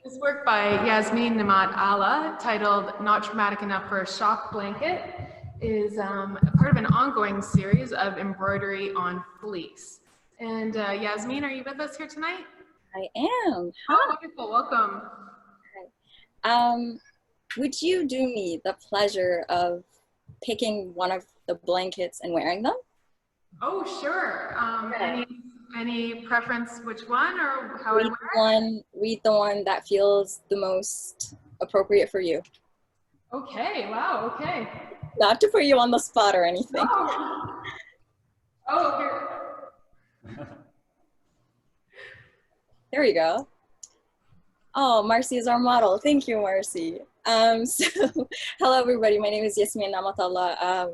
This work by Yasmeen Nematt Alla, titled Not Traumatic Enough for a Shock Blanket, is a part of an ongoing series of embroidery on fleece. And Yasmeen, are you with us here tonight? I am. Oh, Hi. wonderful. Welcome. Um, would you do me the pleasure of picking one of the blankets and wearing them? Oh, sure. Okay. Any preference which one or how I wear Read the one, read the one that feels the most appropriate for you. it? Okay, wow, okay. Not to put you on the spot or anything. Oh, oh, here. There you go. Oh, Marcy is our model. Thank you, Marcy. So, hello everybody. My name is Yasmeen Nematt Alla.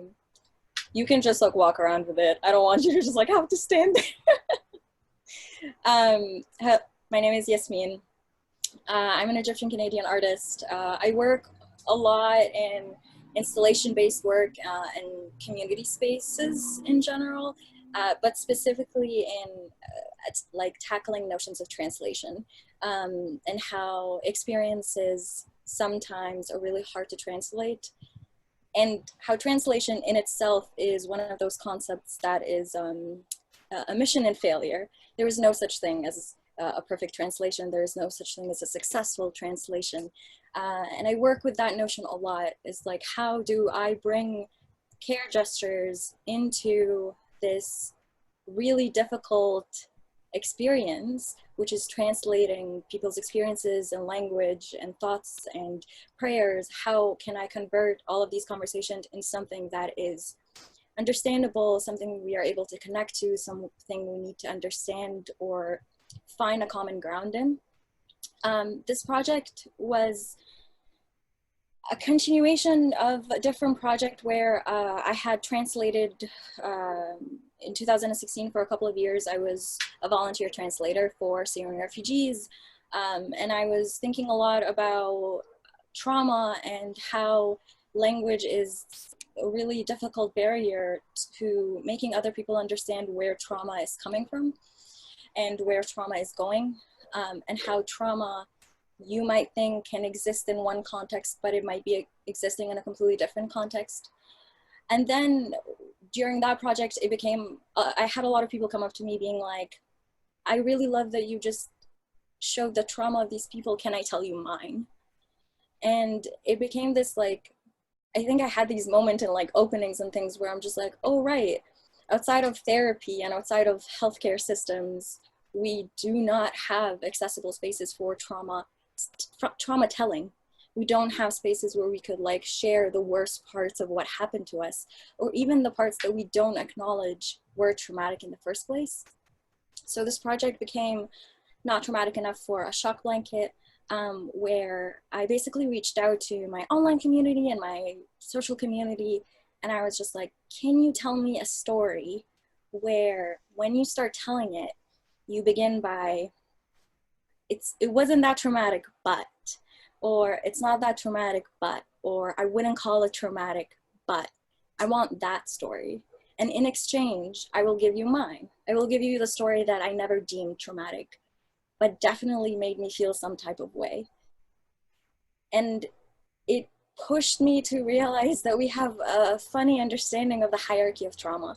You can just like walk around with it. I don't want you to just like have to stand there. My name is Yasmeen. I'm an Egyptian Canadian artist. I work a lot in installation-based work and community spaces in general, but specifically in like tackling notions of translation and how experiences sometimes are really hard to translate, and how translation in itself is one of those concepts that is a mission in failure. There is no such thing as a perfect translation. There is no such thing as a successful translation. And I work with that notion a lot. Is like, how do I bring care gestures into this really difficult experience, which is translating people's experiences and language and thoughts and prayers? How can I convert all of these conversations in something that is understandable, something we are able to connect to, something we need to understand or find a common ground in? This project was a continuation of a different project where I had translated in 2016 for a couple of years. I was a volunteer translator for Syrian refugees, and I was thinking a lot about trauma and how language is a really difficult barrier to making other people understand where trauma is coming from and where trauma is going, and how trauma you might think can exist in one context, but it might be existing in a completely different context. And then during that project, it became, I had a lot of people come up to me being like, I really love that you just showed the trauma of these people. Can I tell you mine? And it became this like, I think I had these moments and like openings and things where I'm just like, oh, right. Outside of therapy and outside of healthcare systems, we do not have accessible spaces for trauma telling. We don't have spaces where we could like share the worst parts of what happened to us, or even the parts that we don't acknowledge were traumatic in the first place. So this project became Not Traumatic Enough for a Shock Blanket, where I basically reached out to my online community and my social community, and I was just like, can you tell me a story where when you start telling it, you begin by, it wasn't that traumatic, but, or it's not that traumatic, but, or I wouldn't call it traumatic, but I want that story. And in exchange, I will give you mine. I will give you the story that I never deemed traumatic, but definitely made me feel some type of way. And it pushed me to realize that we have a funny understanding of the hierarchy of trauma.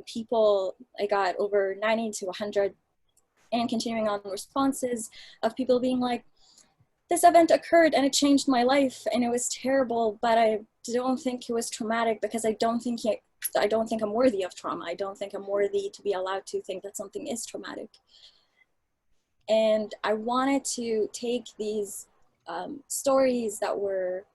People, I got over 90 to 100 and continuing on responses of people being like, this event occurred and it changed my life and it was terrible, but I don't think it was traumatic because I don't think I'm worthy of trauma. I don't think I'm worthy to be allowed to think that something is traumatic. And I wanted to take these stories that were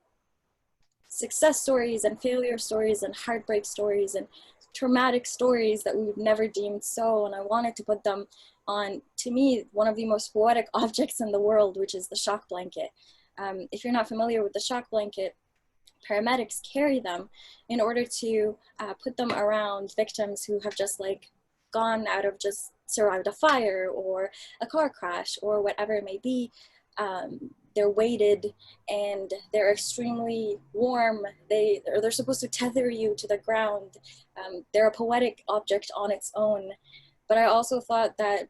success stories and failure stories and heartbreak stories and traumatic stories that we've never deemed so, and I wanted to put them on, to me, one of the most poetic objects in the world, which is the shock blanket. If you're not familiar with the shock blanket, paramedics carry them in order to put them around victims who have just like gone out of, just survived a fire or a car crash or whatever it may be. They're weighted and they're extremely warm. They're supposed to tether you to the ground. They're a poetic object on its own. But I also thought that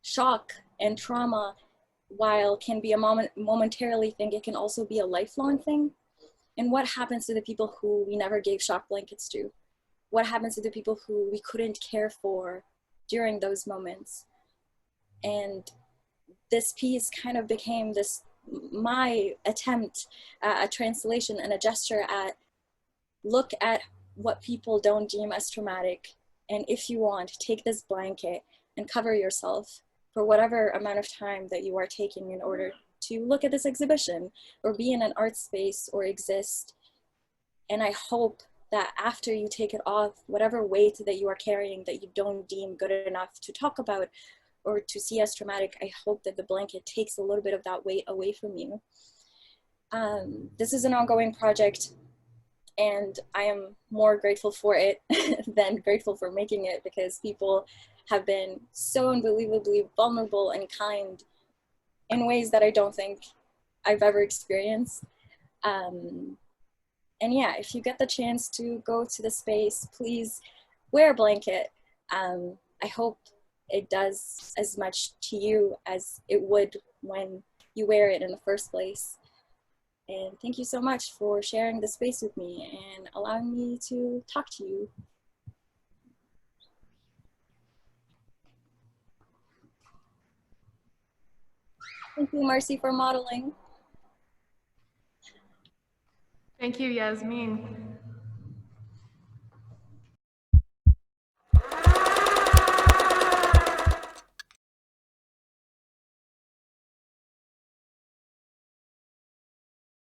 shock and trauma while can be a momentarily thing, it can also be a lifelong thing. And what happens to the people who we never gave shock blankets to? What happens to the people who we couldn't care for during those moments? And this piece kind of became this, my attempt at a translation and a gesture at look at what people don't deem as traumatic. And if you want, take this blanket and cover yourself for whatever amount of time that you are taking in order to look at this exhibition or be in an art space or exist. And I hope that after you take it off, whatever weight that you are carrying that you don't deem good enough to talk about or to see as traumatic, I hope that the blanket takes a little bit of that weight away from you. This is an ongoing project, and I am more grateful for it than grateful for making it, because people have been so unbelievably vulnerable and kind in ways that I don't think I've ever experienced. And yeah, if you get the chance to go to the space, please wear a blanket. I hope it does as much to you as it would when you wear it in the first place. And thank you so much for sharing the space with me and allowing me to talk to you. Thank you, Marcy, for modeling. Thank you, Yasmeen.